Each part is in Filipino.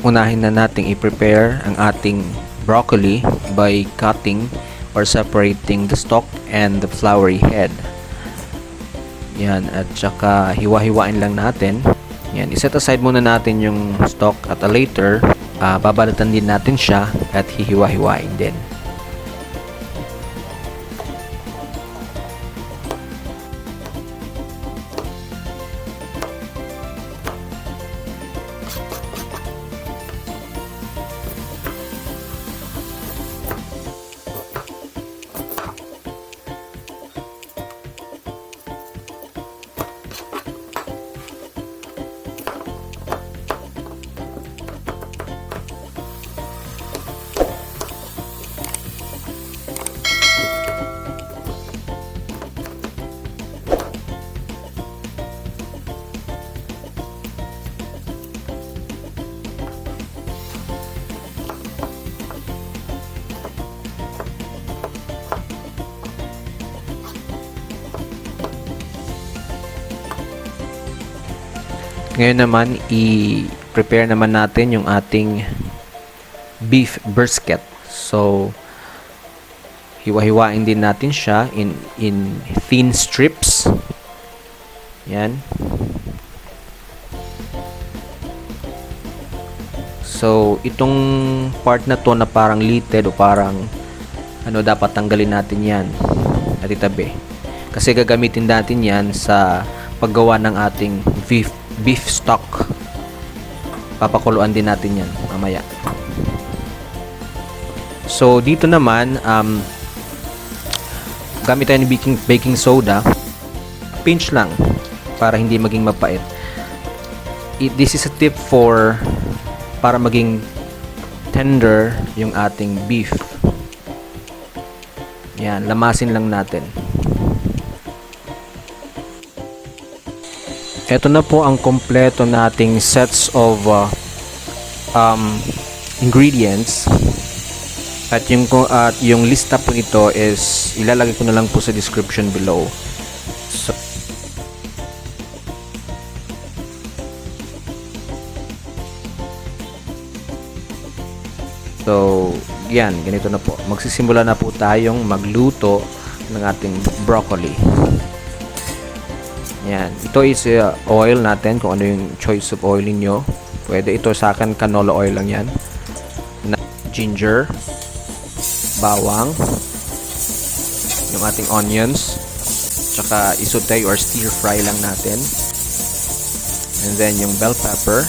unahin na nating i-prepare ang ating broccoli by cutting or separating the stalk and the flowery head. Yan, at saka hiwa-hiwain lang natin. Yan, iset aside muna natin yung stalk at later, babalatan din natin siya at hihiwa-hiwain din. Ngayon naman, i-prepare naman natin yung ating beef brisket. So, hiwa-hiwain din natin siya in thin strips. Yan. So, itong part na to na parang litid o parang dapat tanggalin natin yan at itabi. Kasi gagamitin natin yan sa paggawa ng ating beef stock. Papakuluan din natin yan mamaya. So dito naman gamit tayo ng baking soda, pinch lang para hindi maging mapait. This is a tip para maging tender yung ating beef. Yan, lamasin lang natin. Ito na po ang kompleto nating sets of ingredients. At yung lista po nito is ilalagay ko na lang po sa description below. So, yan, ganito na po. Magsisimula na po tayong magluto ng ating broccoli. Yan. Ito is oil natin, kung ano yung choice of oil niyo. Pwede ito, sa akin canola oil lang yan. Ginger, bawang, yung ating onions, tsaka isaute or stir fry lang natin. And then yung bell pepper.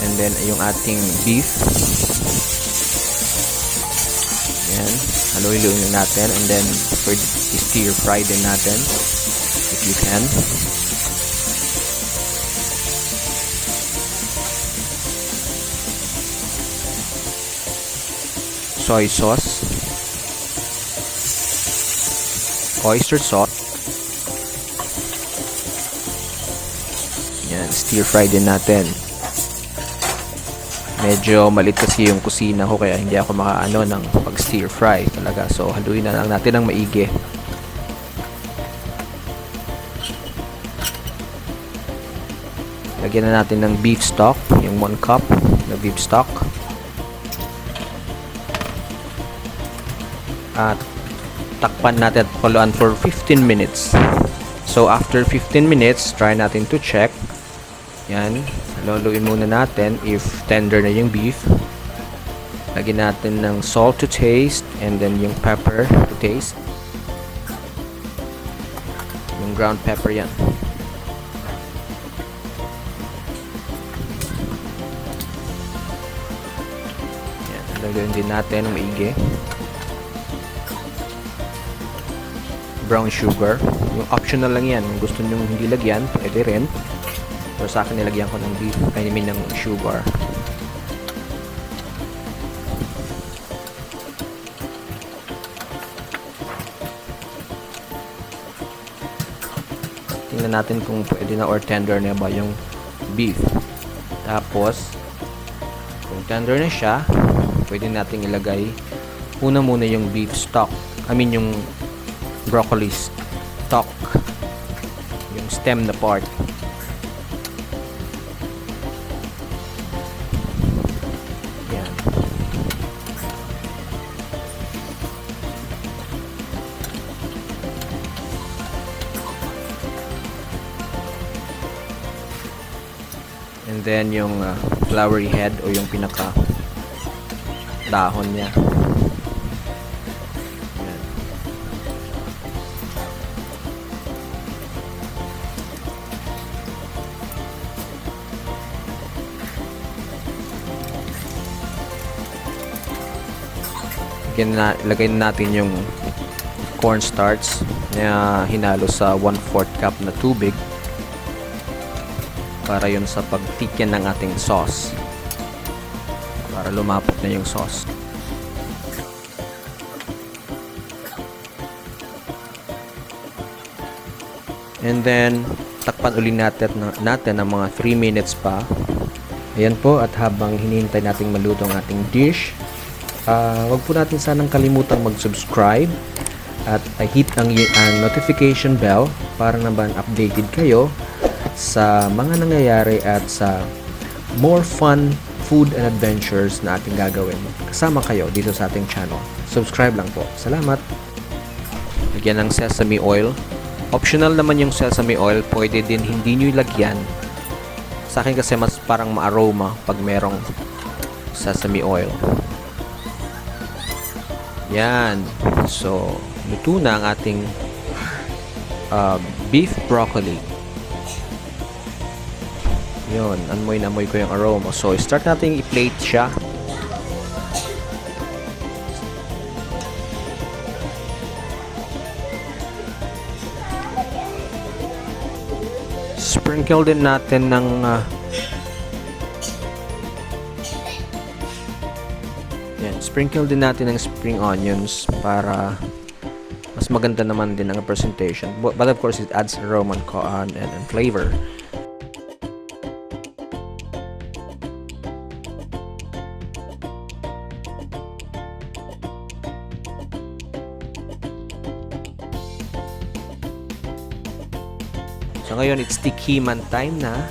And then yung ating beef. Yan. Haluin-haluin natin, and then stir fry din natin if you can. Soy sauce, oyster sauce. Yan, stir fry din natin. Medyo malit kasi yung kusina ko kaya hindi ako makaano ng pag stir fry talaga. So haluin na lang natin ng maigi. Lagyan na natin ng beef stock, yung 1 cup na beef stock. At takpan natin at pakuluan for 15 minutes. So after 15 minutes, try natin to check. Yan, haluin muna natin if tender na yung beef. Lagyan natin ng salt to taste, and then yung pepper to taste. Yung ground pepper yan. Yan, lagyan din natin ng maigi. Brown sugar. Yung optional lang yan. Kung gusto nyo hindi lagyan, pwede rin. Pero sa akin nilagyan ko ng beef, ng sugar. Tingnan natin kung pwede na or tender na ba yung beef. Tapos, kung tender na siya, pwede natin ilagay muna yung beef stock. Yung broccoli stock. Yung stem na part. And then yung flowery head o yung pinaka dahon niya. Yan. Ilagay natin yung cornstarch na hinalo sa 1/4 cup na tubig para yun sa pagtikyan ng ating sauce, para lumapot na yung sauce. And then takpan uli natin ng mga 3 minutes pa. Ayan po, at habang hinihintay nating maluto ang ating dish, wag po natin sanang kalimutang mag-subscribe at hit ang notification bell para naman updated kayo sa mga nangyayari at sa more fun food and adventures na ating gagawin. Kasama kayo dito sa ating channel. Subscribe lang po. Salamat! Lagyan ng sesame oil. Optional naman yung sesame oil. Pwede din hindi nyo ilagyan. Sa akin kasi mas parang ma-aroma pag merong sesame oil. Yan. So, luto na ang ating beef broccoli. Yun, amoy na amoy ko yung aroma. So, start natin i-plate siya. Sprinkle din natin ng sprinkle din natin ng spring onions para mas maganda naman din ang presentation. But of course, it adds aroma and flavor. So ngayon, it's tikhiman time na.